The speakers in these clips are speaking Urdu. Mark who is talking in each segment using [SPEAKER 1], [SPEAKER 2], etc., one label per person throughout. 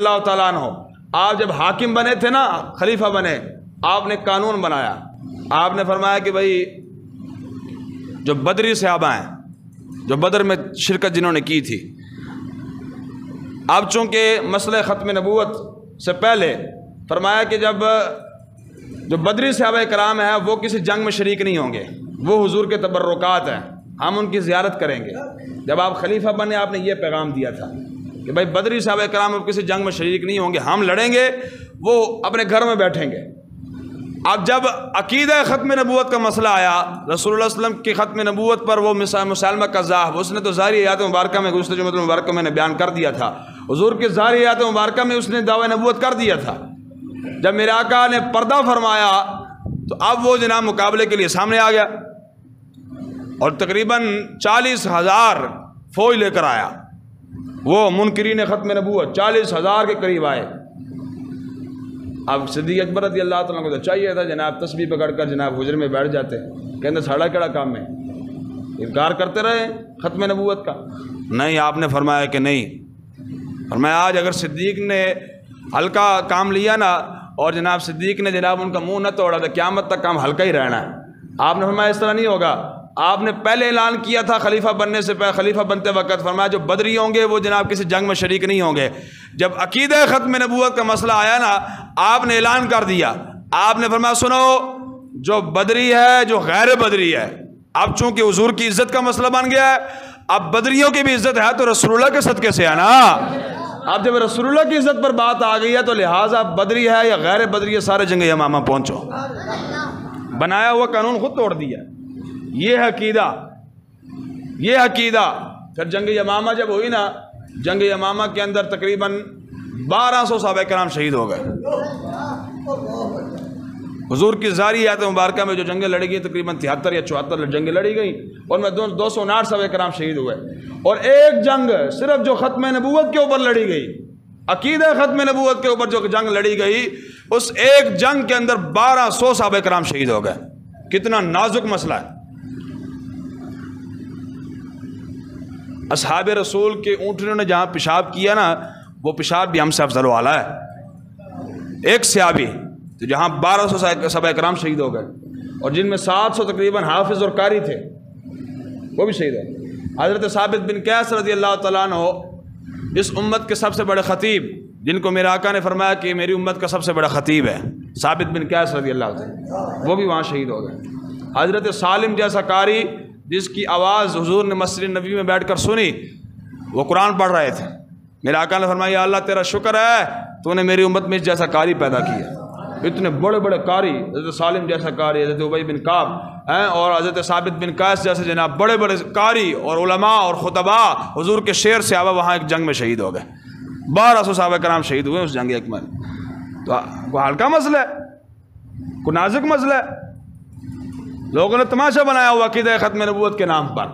[SPEAKER 1] اللہ تعالیٰ عنہ آپ جب حاکم بنے تھے نا، خلیفہ بنے، آپ نے قانون بنایا. آپ نے فرمایا کہ بھائی جو بدری صحابہ ہیں، جو بدر میں شرکت جنہوں نے کی تھی، اب چونکہ مسئلہ ختم نبوت سے پہلے فرمایا کہ جب جو بدری صحابہ کرام ہیں وہ کسی جنگ میں شریک نہیں ہوں گے، وہ حضور کے تبرکات ہیں، ہم ان کی زیارت کریں گے. جب آپ خلیفہ بنے آپ نے یہ پیغام دیا تھا کہ بھائی بدری صحابہ کرام اب کسی جنگ میں شریک نہیں ہوں گے، ہم لڑیں گے، وہ اپنے گھر میں بیٹھیں گے. اب جب عقیدہ ختم نبوت کا مسئلہ آیا، رسول اللہ صلی اللہ علیہ وسلم کی ختم نبوت پر وہ مسلمہ کذاب، اس نے تو ظاہری آیات مبارکہ میں گزشتہ جمعہ مبارکہ میں نے بیان کر دیا تھا، حضور کی ظاہری آیات مبارکہ میں اس نے دعوی نبوت کر دیا تھا. جب میرے آقا نے پردہ فرمایا تو اب وہ جناب مقابلے کے لیے سامنے آ گیا اور تقریباً 40,000 فوج لے کر آیا. وہ منکرین ختم نبوت 40,000 کے قریب آئے. اب صدیق اکبر رضی اللہ تعالیٰ کو تو چاہیے تھا جناب تسبیح پکڑ کر جناب حجرے میں بیٹھ جاتے، کہتے ساڑا کیڑا کام ہے، انکار کرتے رہے ختم نبوت کا. نہیں، آپ نے فرمایا کہ نہیں. فرمایا آج اگر صدیق نے ہلکا کام لیا نا اور جناب صدیق نے جناب ان کا منہ نہ توڑا تو قیامت تک کام ہلکا ہی رہنا ہے. آپ نے فرمایا اس طرح نہیں ہوگا. آپ نے پہلے اعلان کیا تھا خلیفہ بننے سے پہلے، خلیفہ بنتے وقت فرمایا جو بدری ہوں گے وہ جناب کسی جنگ میں شریک نہیں ہوں گے. جب عقیدہ ختم نبوت کا مسئلہ آیا نا آپ نے اعلان کر دیا. آپ نے فرمایا سنو، جو بدری ہے، جو غیر بدری ہے، اب چونکہ حضور کی عزت کا مسئلہ بن گیا ہے، اب بدریوں کی بھی عزت ہے تو رسول اللہ کے صدقے سے ہے نا. اب جب رسول اللہ کی عزت پر بات آ گئی ہے تو لہٰذا بدری ہے یا غیر بدری ہے سارے جنگ یمامہ پہنچو. بنایا ہوا قانون خود توڑ دیا. یہ عقیدہ، یہ عقیدہ. پھر جنگ یمامہ جب ہوئی نا، جنگ یمامہ کے اندر تقریباً 1200 صحابہ کرام شہید ہو گئے. حضور کی ظاہری آیات مبارکہ میں جو جنگیں لڑی گئی تقریباً 73 یا 74 جنگیں لڑی گئیں اور میں 259 صحابہ کرام شہید ہوئے. اور ایک جنگ صرف جو ختم نبوت کے اوپر لڑی گئی، عقیدہ ختم نبوت کے اوپر جو جنگ لڑی گئی، اس ایک جنگ کے اندر 1200 صحابہ کرام شہید ہو گئے. کتنا نازک مسئلہ ہے. اصحاب رسول کے اونٹنیوں نے جہاں پیشاب کیا نا، وہ پیشاب بھی ہم سے افضل والا ہے. ایک صحابی تو جہاں 1200 صحابہ کرام شہید ہو گئے اور جن میں 700 تقریباً حافظ اور قاری تھے، وہ بھی شہید ہو گئے. حضرت ثابت بن قیس رضی اللہ تعالیٰ عنہ اس امت کے سب سے بڑے خطیب، جن کو میرے آقا نے فرمایا کہ میری امت کا سب سے بڑا خطیب ہے ثابت بن قیس رضی اللہ تعالیٰ، وہ بھی وہاں شہید ہو گئے. حضرت سالم جیسا قاری جس کی آواز حضور نے مسجد نبی میں بیٹھ کر سنی، وہ قرآن پڑھ رہے تھے. میرے آقا نے فرمایا یا اللہ تیرا شکر ہے تو نے میری امت میں اس جیسا قاری پیدا کیا. اتنے بڑے بڑے قاری، حضرت سالم جیسا قاری، حضرت ابی بن کعب اور حضرت ثابت بن قیس جیسے جناب بڑے بڑے قاری اور علماء اور خطباء حضور کے شعر سے صحابہ وہاں ایک جنگ میں شہید ہو گئے. 1200 صحابہ کرام شہید ہوئے اس جنگ ایک میں. تو کوئی ہلکا مسئلہ ہے، کوئی نازک مسئلہ ہے. لوگوں نے تماشا بنایا ہوا عقیدہ ختم نبوت کے نام پر.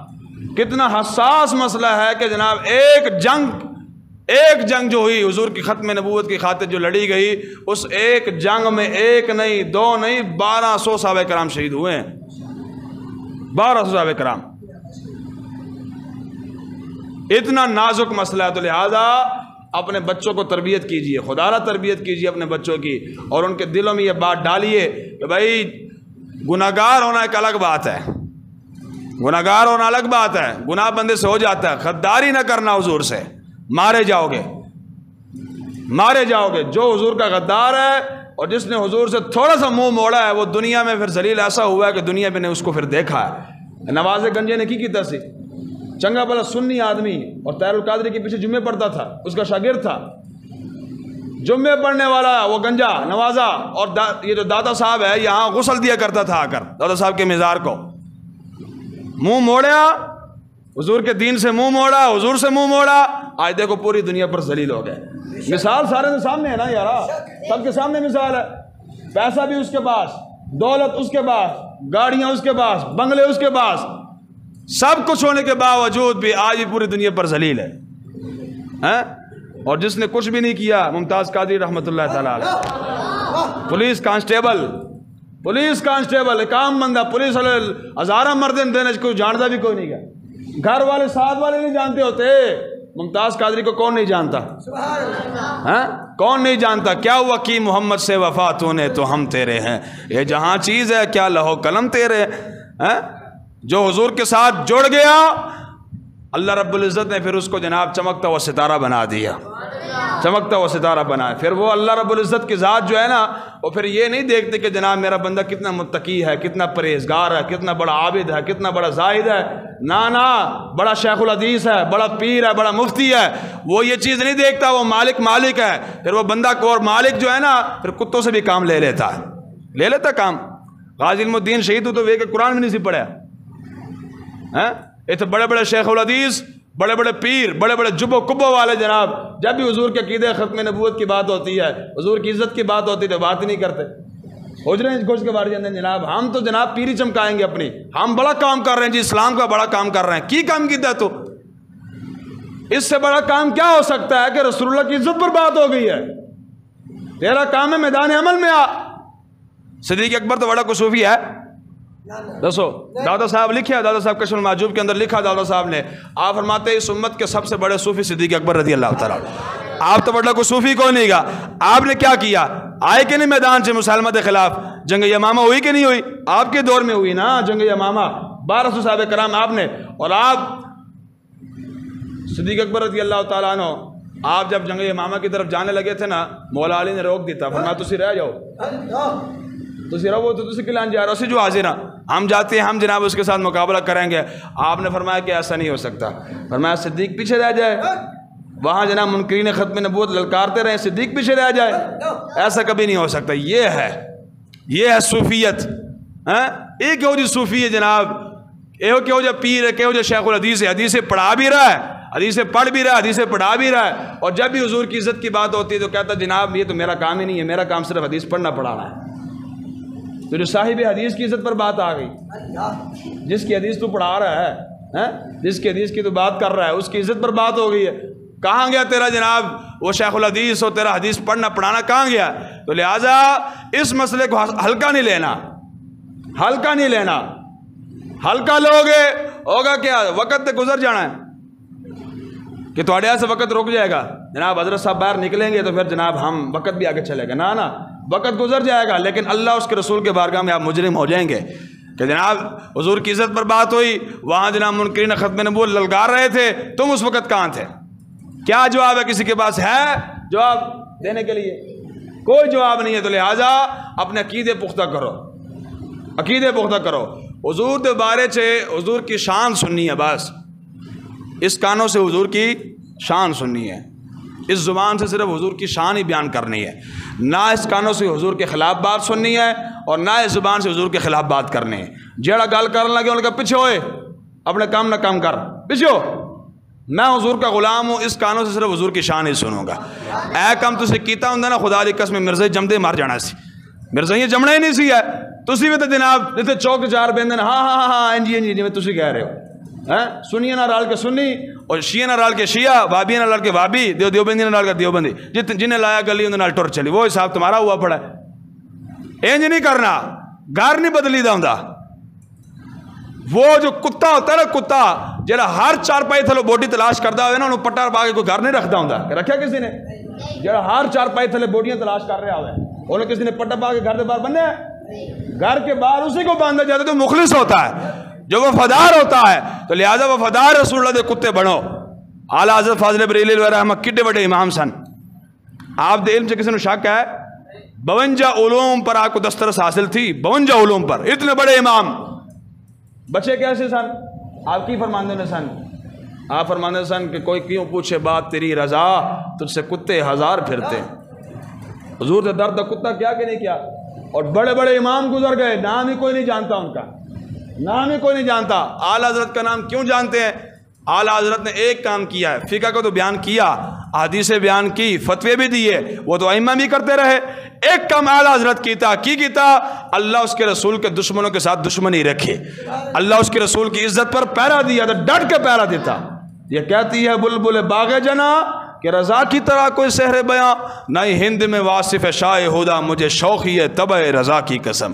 [SPEAKER 1] کتنا حساس مسئلہ ہے کہ جناب ایک جنگ جو ہوئی حضور کی ختم نبوت کی خاطر جو لڑی گئی، اس ایک جنگ میں ایک نہیں، دو نہیں، 1200 صحابہ کرام شہید ہوئے ہیں. 1200 صحابہ کرام. اتنا نازک مسئلہ ہے. تو لہذا اپنے بچوں کو تربیت کیجئے، خدا را تربیت کیجئے اپنے بچوں کی، اور ان کے دلوں میں یہ بات ڈالیے کہ بھائی گناہگار ہونا ایک الگ بات ہے، گناہگار ہونا الگ بات ہے. گناہ بندے سے ہو جاتا ہے. غداری نہ کرنا حضور سے، مارے جاؤ گے، مارے جاؤ گے. جو حضور کا غدار ہے اور جس نے حضور سے تھوڑا سا منہ موڑا ہے وہ دنیا میں پھر ذلیل ایسا ہوا ہے کہ دنیا میں نے اس کو پھر دیکھا ہے. نواز گنجے نے کی تھی، چنگا بھلا سنی آدمی اور طاہر القادری کے پیچھے جمعے پڑھتا تھا، اس کا شاگرد تھا. جمعے پڑھنے والا وہ گنجا نوازا، اور یہ جو دادا صاحب ہے یہاں غسل دیا کرتا تھا آ کر دادا صاحب کے مزار کو. منہ موڑا حضور کے دین سے، منہ موڑا حضور سے، منہ موڑا. آج دیکھو پوری دنیا پر ذلیل ہو گئے. مثال سارے کے سامنے ہے نا یارا، سب کے سامنے مثال ہے. پیسہ بھی اس کے پاس، دولت اس کے پاس، گاڑیاں اس کے پاس، بنگلے اس کے پاس، سب کچھ ہونے کے باوجود بھی آج بھی پوری دنیا پر ذلیل ہے. اور جس نے کچھ بھی نہیں کیا، ممتاز قادری رحمۃ اللہ تعالیٰ علیہ، پولیس کانسٹیبل ایک عام بندہ، پولیس والے ہزارہ مردن دینے کوئی جانتا بھی کوئی نہیں گیا. گھر والے ساتھ والے نہیں جانتے ہوتے، ممتاز قادری کو کون نہیں جانتا؟ ہاں کون نہیں جانتا؟ کیا ہوا کہ محمد سے وفا تو نے تو ہم تیرے ہیں، یہ جہاں چیز ہے کیا لہو قلم تیرے ہیں۔ جو حضور کے ساتھ جڑ گیا اللہ رب العزت نے پھر اس کو جناب چمکتا ہوا ستارہ بنا دیا، چمکتا ہوا ستارہ بنا۔ پھر وہ اللہ رب العزت کی ذات جو ہے نا، وہ پھر یہ نہیں دیکھتے کہ جناب میرا بندہ کتنا متقی ہے، کتنا پرہیزگار ہے، کتنا بڑا عابد ہے، کتنا بڑا زاہد ہے، نا بڑا شیخ الحدیث ہے، بڑا پیر ہے، بڑا مفتی ہے، وہ یہ چیز نہیں دیکھتا۔ وہ مالک ہے، پھر وہ بندہ کو اور مالک جو ہے نا پھر کتوں سے بھی کام لے لیتا ہے، لے لیتا کام۔ غازی علم الدین شہید تو کہ قرآن بھی نہیں سی پڑھا، یہ تو بڑے بڑے شیخ الحدیث، بڑے بڑے پیر، بڑے بڑے جبو کبو والے جناب، جب بھی حضور کے عقیدے ختم نبوت کی بات ہوتی ہے، حضور کی عزت کی بات ہوتی ہے تو بات ہی نہیں کرتے۔ حجرے گوشت کے بارے میں جناب ہم تو جناب پیری چمکائیں گے اپنی، ہم بڑا کام کر رہے ہیں جی، اسلام کا بڑا کام کر رہے ہیں۔ کی کام کیتا ہے تو اس سے بڑا کام کیا ہو سکتا ہے کہ رسول اللہ کی عزت پر بات ہو گئی ہے؟ تیرا کام ہے میدان عمل میں آ۔ صدیق اکبر تو بڑا صوفی ہے، دسو دادا صاحب لکھے، دادا صاحب کشف المحجوب کے اندر لکھا دادا صاحب نے، آپ فرماتے ہیں اس امت کے سب سے بڑے صوفی صدیق اکبر رضی اللہ تعالیٰ۔ آپ تو بڑا کوئی صوفی کوئی نہیں گا، آپ نے کیا کیا؟ آئے کہ نہیں میدان سے مسالمہ کے خلاف؟ جنگ یمامہ ہوئی کہ نہیں ہوئی؟ آپ کے دور میں ہوئی نا جنگ یمامہ، 1200 صحابہ کرام آپ نے، اور آپ صدیق اکبر رضی اللہ تعالیٰ عنہ آپ جب جنگ یمامہ کی طرف جانے لگے تھے نا، مولا علی نے روک دیتا، فرمایا تسی رہ جاؤ، تسی رہو، تو تسی کلان جا رہا اسی جو حاضر ہم جاتے ہیں، ہم جناب اس کے ساتھ مقابلہ کریں گے۔ آپ نے فرمایا کہ ایسا نہیں ہو سکتا، فرمایا صدیق پیچھے رہ جائے، وہاں جناب منکرین ختم نبوت للکارتے رہے، صدیق پیچھے رہ جائے، ایسا کبھی نہیں ہو سکتا۔ یہ ہے صوفیت، ایک ہو جو صوفی ہے جناب، ایک ہو جو پیر ہے، کہ ہو جو شیخ الحدیث ہے، حدیثیں پڑھا بھی رہا ہے، حدیثیں پڑھ بھی رہا ہے، حدیثیں پڑھا بھی رہا ہے، اور جب بھی حضور کی عزت کی بات ہوتی ہے تو کہتا جناب یہ تو میرا کام ہی نہیں ہے، میرا کام صرف حدیث پڑھنا پڑھانا ہے۔ تو جو صاحب حدیث کی عزت پر بات آ گئی، جس کی حدیث تو پڑھا رہا ہے، جس کی حدیث کی تو بات کر رہا ہے، اس کی عزت پر بات ہو گئی ہے، کہاں گیا تیرا جناب وہ شیخ الحدیث ہو، تیرا حدیث پڑھنا پڑھانا کہاں گیا؟ تو لہٰذا اس مسئلے کو ہلکا نہیں لینا، ہلکا نہیں لینا، ہلکا لوگے ہوگا کیا؟ وقت تے گزر جانا ہے کہ تھوڑے یہاں سے وقت رک جائے گا، جناب حضرت صاحب باہر نکلیں گے تو پھر جناب ہم وقت بھی آگے چلے گا، نا وقت گزر جائے گا، لیکن اللہ اس کے رسول کے بارگاہ میں آپ مجرم ہو جائیں گے کہ جناب حضور کی عزت پر بات ہوئی، وہاں جناب منکرین ختم نبوت للکار رہے تھے، تم اس وقت کہاں تھے؟ کیا جواب ہے؟ کسی کے پاس ہے جواب دینے کے لیے؟ کوئی جواب نہیں ہے۔ تو لہٰذا اپنے عقیدے پختہ کرو، عقیدے پختہ کرو، حضور کے بارے سے حضور کی شان سننی ہے، بس اس کانوں سے حضور کی شان سننی ہے، اس زبان سے صرف حضور کی شان ہی بیان کرنی ہے، نہ اس کانوں سے حضور کے خلاف بات سننی ہے اور نہ اس زبان سے حضور کے خلاف بات کرنی ہے۔ جیڑا گل کرنے لگے ان کا پیچھے ہوئے، اپنے کام نہ کام کر، پیچھے ہو، میں حضور کا غلام ہوں، اس کانوں سے صرف حضور کی شان ہی سنوں گا۔ اے کام تسی کیتا ہوں نا خدا دی قسم مرزا جمدے مار جانا سی، مرزا یہ جمنا ہی نہیں سی ہے، تسی بھی تو جناب جیسے چوک چار بندن ہاں جی جی تسی کہہ رہے ہو، سنیے نہ رال کے سنی اور شیعہ نہ رال کے شیعہ، وابی نہ رال کے وابی، دیوبندی نہ رال کے دیوبندی، جنہیں لایا گلی انہیں نال ٹر چلی، وہ حساب تمہارا ہوا پڑا ہے۔ اینج نہیں کرنا، گھر نہیں بدلی دا ہوندا۔ وہ جو کتا ہوتا ہے نا، کتا جہاں ہر چارپائی تھلو بوٹی تلاش کرتا ہوئے نا، انہوں پٹا پا کے کوئی گھر نہیں رکھتا ہوندا، رکھیا کسی نے؟ جہاں ہر چارپائی تھلے بوٹیاں تلاش کر رہا ہوئے، انہوں کسی نے پٹا پا کے گھر کے باہر بننے ہیں؟ گھر کے باہر اسی کو باندھا جاتا ہے جو مخلص ہوتا ہے، جو وفادار ہوتا ہے۔ تو لہذا وفادار رسول اللہ دے کتے بنو۔ اعلیٰ حضرت فاضل بریلوی علیہ رحمہ کڈے بڑے امام سن، آپ دے علم سے کسی نے شک ہے؟ 52 علوم پر آپ کو دسترس حاصل تھی، 52 علوم پر، اتنے بڑے امام۔ بچے کیسے سن؟ آپ کی فرماندے نے سن، آپ فرماندے سن کہ کوئی کیوں پوچھے بات تیری رضا، تجھ سے کتے ہزار پھرتے۔ حضور سے درد کتا کیا کہ نہیں کیا؟ اور بڑے بڑے امام گزر گئے، نام ہی کوئی نہیں جانتا ان کا، نام ہی کوئی نہیں جانتا۔ اعلیٰ حضرت کا نام کیوں جانتے ہیں؟ اعلیٰ حضرت نے ایک کام کیا ہے، فقہ کو تو بیان کیا، احادیث بیان کی، فتوے بھی دیے، وہ تو ائمہ بھی کرتے رہے۔ ایک کام اعلیٰ حضرت کیتا، اللہ اس کے رسول کے دشمنوں کے ساتھ دشمنی رکھے، اللہ اس کے رسول کی عزت پر پیرا دیا تھا، ڈٹ کے پیرا دیتا۔ یہ کہتی ہے بلبل باغ جنا کہ رضا کی طرح کوئی سحر بیاں، نہ ہی ہند میں واصف شاہ ہدا، مجھے شوقی ہے طبع رضا کی قسم۔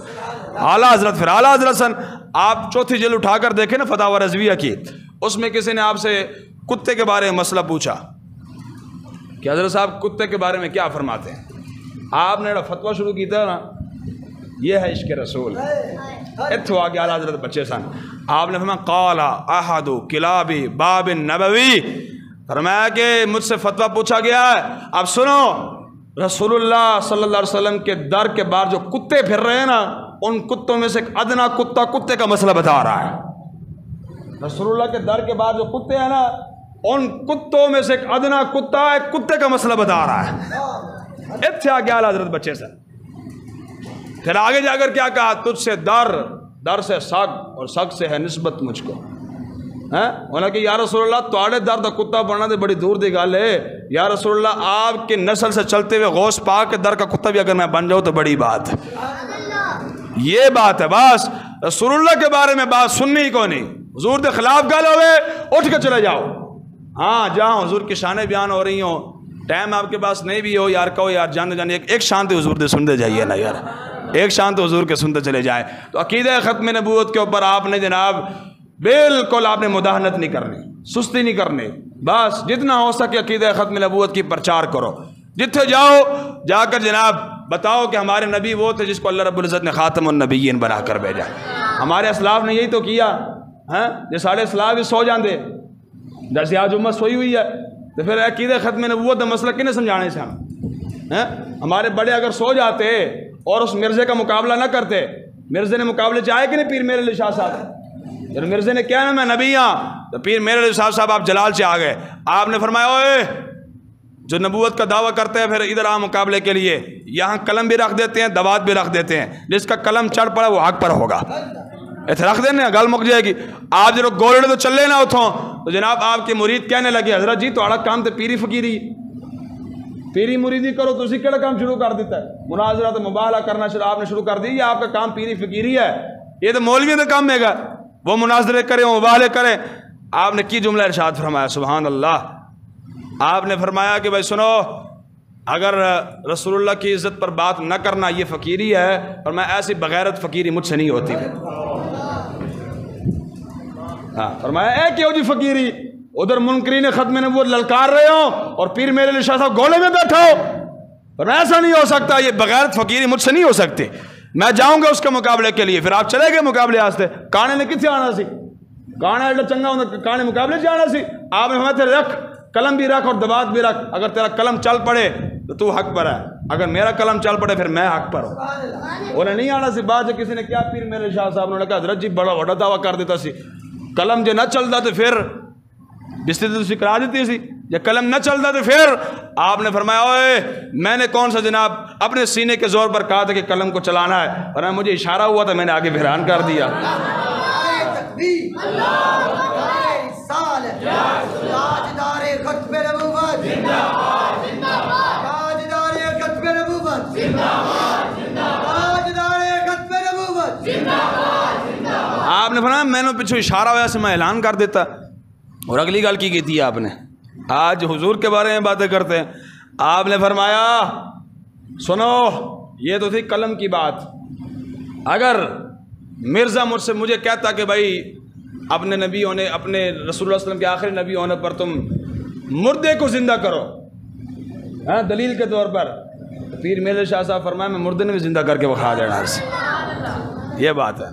[SPEAKER 1] اعلیٰ حضرت، پھر اعلیٰ حضرت سن، آپ چوتھی جلد اٹھا کر دیکھیں نا فتاوی رضویہ کی، اس میں کسی نے آپ سے کتے کے بارے میں مسئلہ پوچھا کہ حضرت صاحب کتے کے بارے میں کیا فرماتے ہیں. آپ نے فتویٰ شروع کیا نا, یہ ہے عشق رسول. اتھو آگے اعلیٰ حضرت بچے سن. آپ نے فرمایا قال احد کلاب باب النبوی, فرمایا کہ مجھ سے فتویٰ پوچھا گیا ہے. اب سنو, رسول اللہ صلی اللہ علیہ وسلم کے در کے باہر جو کتے پھر رہے ہیں نا, ان کتوں میں سے ایک ادنا کتا کتے کا مسئلہ بتا رہا ہے. رسول اللہ کے در کے باہر جو کتے ہیں نا, ان کتوں میں سے ایک ادنا کتا ایک کتے کا مسئلہ بتا رہا ہے. اتھے آگے اعلیٰ حضرت بچے سے. پھر آگے جا کر کیا کہا, تجھ سے در سے سگ اور سگ سے ہے نسبت مجھ کو. انہوں نے کہ یا رسول اللہ تواڑے در دا کتا بننا دے بڑی دور دی گل ہے. یا رسول اللہ آپ کی نسل سے چلتے ہوئے غوث پاک کے در کا کتا بھی اگر میں بن جاؤں تو بڑی بات ہے. یہ بات ہے بس. رسول اللہ کے بارے میں بات سننی ہی کو نہیں. حضور دے خلاف گل ہوئے اٹھ کے چلے جاؤ. ہاں جہاں حضور کی شانیں بیان ہو رہی ہوں, ٹائم آپ کے پاس نہیں بھی ہو یار, کہو یار جانے ایک شان تو حضور دے سنتے جائیے نا یار, ایک شان تو حضور کے سنتے چلے جائے. تو عقیدہ ختم نبوت کے اوپر آپ نے جناب بالکل آپ نے مداہنت نہیں کرنی, سستی نہیں کرنی. بس جتنا ہو سکے عقیدہ ختم نبوت کی پرچار کرو. جتھے جاؤ جا کر جناب بتاؤ کہ ہمارے نبی وہ تھے جس کو اللہ رب العزت نے خاتم النبیین بنا کر بھیجا. ہمارے اسلاف نے یہی تو کیا. جو ساڑھے اسلاف ہی سو جاندے, جیسے آج امت سوئی ہوئی ہے, تو پھر عقیدہ ختم نبوت کا مسئلہ کنے سمجھانے سے ہم. ہمارے بڑے اگر سو جاتے اور اس مرزے کا مقابلہ نہ کرتے, مرزے نے مقابلے چاہے کہ نہیں پیر میرے علی شاہ صاحب, پھر مرزے نے کیا نا میں نبی ہاں, تو پیر میرے علی شاہ صاحب آپ جلال سے آ گئے. آپ نے فرمایا اوے جو نبوت کا دعویٰ کرتے ہیں پھر ادھر آ مقابلے کے لیے, یہاں قلم بھی رکھ دیتے ہیں دوات بھی رکھ دیتے ہیں, جس کا قلم چڑھ پڑا وہ حق پر ہوگا. ایسے رکھ دینا گل مک جائے گی. آپ جو گولڑے تو چلے نہ اتھوں, تو جناب آپ کے مرید کہنے لگے حضرت جی تو کام تو پیری فقیری, پیری مریدی کرو تو اسی کیڑا کام شروع کر دیتا ہے, مناظرہ تو مباحلہ کرنا آپ نے شروع کر دی. یہ آپ کا کام پیری فقیری ہے, یہ تو مولویوں کا کام ہے گا, وہ مناظرے کریں وہ مباحلے کریں. آپ نے کی جملہ ارشاد فرمایا سبحان اللہ. آپ نے فرمایا کہ بھائی سنو, اگر رسول اللہ کی عزت پر بات نہ کرنا یہ فقیری ہے, اور میں ایسی بغیرت فقیری مجھ سے نہیں ہوتی. ہاں فرمایا اے کیوں جی فقیری, ادھر منکرین ختم نبوت للکار رہے ہو اور پیر میرے علی شاہ صاحب گولے میں بیٹھا ہو, اور ایسا نہیں ہو سکتا, یہ بغیرت فقیری مجھ سے نہیں ہو سکتی. میں جاؤں گا اس کے مقابلے کے لیے. پھر آپ چلے گئے مقابلے آستے. کانے نے کتنے آنا سی, کانا ایڈا چنگا ہونا, کانے مقابلے سے آنا سی. آپ نے فرمایا رکھ قلم بھی رکھ اور دوات بھی رکھ, اگر تیرا قلم چل پڑے تو حق پر ہے, اگر میرا قلم چل پڑے پھر میں حق پر ہوں. انہیں نہیں آنا سی. بعد کسی نے کیا پیر میرے شاہ صاحب نے کہا حضرت جی بڑا بڑا دعویٰ کر دیتا سی, قلم جو نہ چلتا تو پھر بستری تو اسی کرا دیتی سی, یا قلم نہ چلتا تو پھر. آپ نے فرمایا اوے میں نے کون سا جناب اپنے سینے کے زور پر کہا تھا کہ قلم کو چلانا ہے, اور مجھے اشارہ ہوا تھا میں نے آگے پھران کر دیا. آپ نے فرمایا میں نے پیچھے اشارہ ہوا سے میں اعلان کر دیتا. اور اگلی گل کی تھی آپ نے, آج حضور کے بارے میں باتیں کرتے ہیں. آپ نے فرمایا سنو یہ تو تھی قلم کی بات, اگر مرزا مجھے کہتا کہ بھائی اپنے نبی ہونے, اپنے رسول اللہ صلی اللہ علیہ وسلم کے آخری نبی ہونے پر تم مردے کو زندہ کرو دلیل کے طور پر, تو پیر میرے شاہ صاحب فرمایا میں مردے نے بھی زندہ کر کے وہ کھا دینا. یہ بات ہے.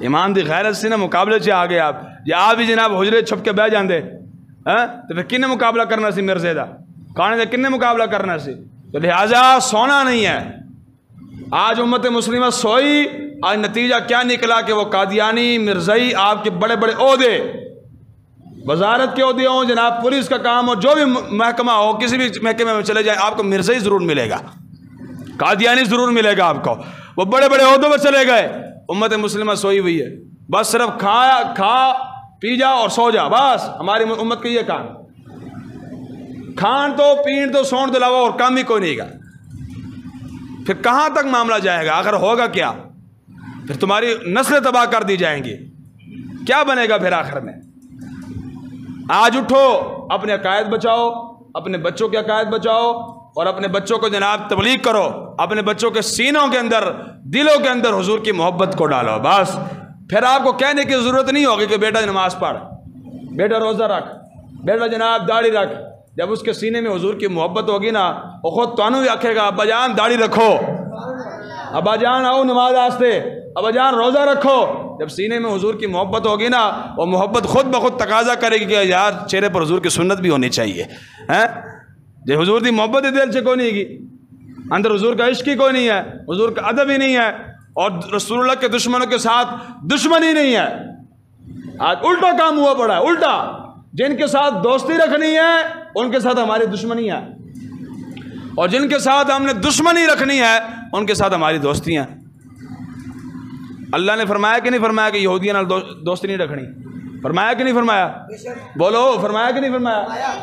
[SPEAKER 1] ایمان دی غیرت سے نا مقابلے سے آگے آپ, یا آپ بھی جناب حجرے چھپ کے بہ جاندے تو پھر کنے مقابلہ کرنا سی مرزے دا, کانے دے کنے مقابلہ کرنا سی. تو لہٰذا سونا نہیں ہے. آج امت مسلمہ سوئی, آج نتیجہ کیا نکلا کہ وہ قادیانی مرزائی آپ کے بڑے بڑے عہدے, وزارت کے عہدے ہوں, جناب پولیس کا کام ہو, جو بھی محکمہ ہو, کسی بھی محکمے میں چلے جائیں آپ کو مرزائی ضرور ملے گا, قادیانی ضرور ملے گا آپ کو. وہ بڑے بڑے عہدوں پر چلے گئے. امت مسلمہ سوئی ہوئی ہے, بس صرف کھا پی جا اور سو جا, بس ہماری امت کا یہ کام. کھان تو پین تو سون تو علاوہ اور کام ہی کوئی نہیں گا. پھر کہاں تک معاملہ جائے گا, آخر ہوگا کیا؟ پھر تمہاری نسلیں تباہ کر دی جائیں گی. کیا بنے گا پھر آخر میں؟ آج اٹھو, اپنے عقائد بچاؤ, اپنے بچوں کے عقائد بچاؤ, اور اپنے بچوں کو جناب تبلیغ کرو, اپنے بچوں کے سینوں کے اندر, دلوں کے اندر حضور کی محبت کو ڈالو. بس پھر آپ کو کہنے کی ضرورت نہیں ہوگی کہ بیٹا نماز پڑھ, بیٹا روزہ رکھ, بیٹا جناب داڑھی رکھ. جب اس کے سینے میں حضور کی محبت ہوگی نا وہ خود تانوں بھی آکھے گا ابا جان داڑھی رکھو, ابا جان آؤ نماز آستے, ابا جان روزہ رکھو. جب سینے میں حضور کی محبت ہوگی نا وہ محبت خود بخود تقاضا کرے گی کہ یار چہرے پر حضور کی سنت بھی ہونی چاہیے. جو حضور کی محبت ہی دل سے کوئی نہیں گی, اندر حضور کا عشق ہی کوئی نہیں ہے, حضور کا ادب ہی نہیں ہے, اور رسول اللہ کے دشمنوں کے ساتھ دشمنی نہیں ہے. آج الٹا کام ہوا پڑا ہے, الٹا. جن کے ساتھ دوستی رکھنی ہے ان کے ساتھ ہماری دشمنی ہے, اور جن کے ساتھ ہم نے دشمنی رکھنی ہے ان کے ساتھ ہماری دوستی ہیں. اللہ نے فرمایا کہ نہیں فرمایا کہ یہودیوں نال دوستی نہیں رکھنی؟ فرمایا کہ نہیں فرمایا؟ بولو فرمایا کہ نہیں فرمایا؟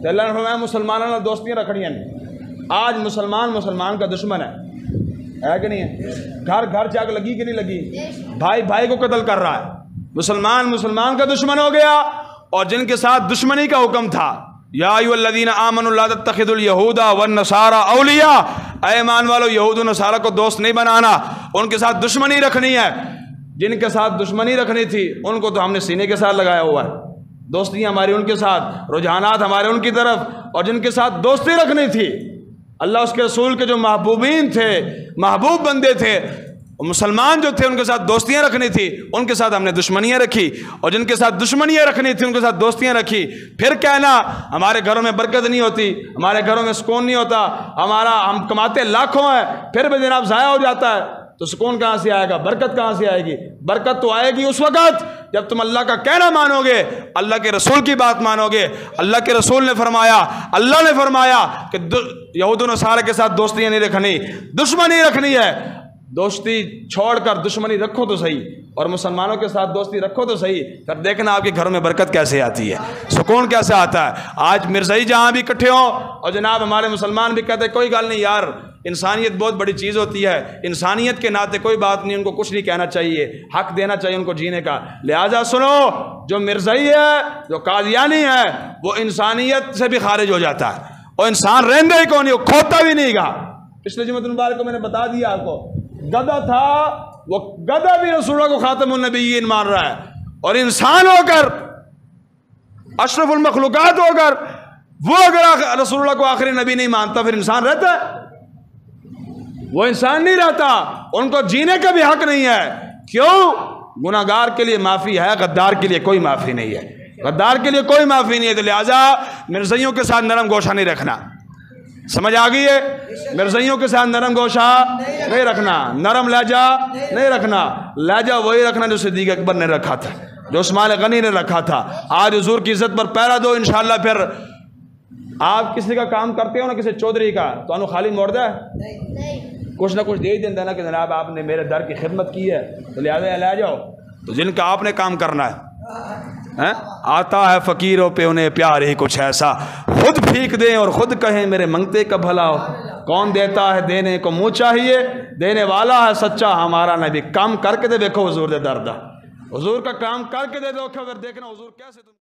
[SPEAKER 1] تو اللہ نے فرمایا مسلمانوں نال دوستیاں رکھنیاں نہیں. آج مسلمان کا دشمن ہے کہ نہیں ہے؟ گھر گھر جاگ لگی کہ نہیں لگی؟ بھائی بھائی کو قتل کر رہا ہے. مسلمان کا دشمن ہو گیا. اور جن کے ساتھ دشمنی کا حکم تھا یا ایھا الذین آمنوا لا تتخذوا اليہود والنصارى اولیاء, اے ایمان والو یہود و نصارہ کو دوست نہیں بنانا, ان کے ساتھ دشمنی رکھنی ہے. جن کے ساتھ دشمنی رکھنی تھی ان کو تو ہم نے سینے کے ساتھ لگایا ہوا ہے, دوستیاں ہماری ان کے ساتھ, رجحانات ہمارے ان کی طرف. اور جن کے ساتھ دوستی رکھنی تھی اللہ اس کے رسول کے جو محبوبین تھے, محبوب بندے تھے, مسلمان جو تھے ان کے ساتھ دوستیاں رکھنی تھی, ان کے ساتھ ہم نے دشمنیاں رکھی. اور جن کے ساتھ دشمنیاں رکھنی تھی ان کے ساتھ دوستیاں رکھی. پھر کہنا ہمارے گھروں میں برکت نہیں ہوتی, ہمارے گھروں میں سکون نہیں ہوتا, ہم کماتے لاکھوں ہیں پھر بھی جناب ضائع ہو جاتا ہے. تو سکون کہاں سے آئے گا؟ برکت کہاں سے آئے گی؟ برکت تو آئے گی اس وقت جب تم اللہ کا کہنا مانو گے, اللہ کے رسول کی بات مانو گے. اللہ کے رسول نے فرمایا, اللہ نے فرمایا کہ یہود و نصارہ کے ساتھ دوستیاں نہیں رکھنی, دشمنی رکھنی ہے. دوستی چھوڑ کر دشمنی رکھو تو صحیح, اور مسلمانوں کے ساتھ دوستی رکھو تو صحیح. پھر دیکھنا آپ کے گھروں میں برکت کیسے آتی ہے, سکون کیسے آتا ہے. آج مرزائی جہاں بھی اکٹھے ہوں اور جناب ہمارے مسلمان بھی کہتے ہیں کوئی گل نہیں یار, انسانیت بہت بڑی چیز ہوتی ہے, انسانیت کے ناطے کوئی بات نہیں, ان کو کچھ نہیں کہنا چاہیے, حق دینا چاہیے ان کو جینے کا. لہٰذا سنو, جو مرزائی ہے, جو قادیانی ہے, وہ انسانیت سے بھی خارج ہو جاتا ہے, اور انسان رہندہ ہی کون نہیں, وہ کھوتا بھی نہیں گا. پچھلے جمعہ مبارک کو میں نے بتا دیا آپ کو, گدھا تھا, وہ گدھا بھی رسول اللہ کو خاتم النبیین مان رہا ہے, اور انسان ہو کر, اشرف المخلوقات ہو کر, وہ اگر رسول اللہ کو آخری نبی نہیں مانتا پھر انسان رہتا ہے؟ وہ انسان نہیں رہتا. ان کو جینے کا بھی حق نہیں ہے. کیوں؟ گناہگار کے لیے معافی ہے, غدار کے لیے کوئی معافی نہیں ہے, غدار کے لیے کوئی معافی نہیں ہے. تو لہٰذا مرزائیوں کے ساتھ نرم گوشہ نہیں رکھنا. سمجھ آ گئی ہے؟ مرزائیوں کے ساتھ نرم گوشہ نہیں رکھنا, نرم لہجہ نہیں رکھنا. لہجہ وہی رکھنا جو صدیق اکبر نے رکھا تھا, جو عثمان غنی نے رکھا تھا. آج حضور کی عزت پر پہرا دو انشاءاللہ. پھر آپ کسی کا کام کرتے ہو نا, کسی چودھری کا, تو انہوں خالی موڑ دے, کچھ نہ کچھ دے ہی دینا نا کہ جناب آپ نے میرے در کی خدمت کی ہے تو لہٰذا لے جاؤ. تو جن کا آپ نے کام کرنا ہے, آتا ہے فقیروں پہ انہیں پیار ہی کچھ ایسا, خود پھینک دیں اور خود کہیں میرے منگتے کا بھلا ہو. کون دیتا ہے دینے کو منہ چاہیے, دینے والا ہے سچا ہمارا نبی. کام کر کے دے دیکھو حضور دے درد, حضور کا کام کر کے دے دو, پھر دیکھنا حضور کیسے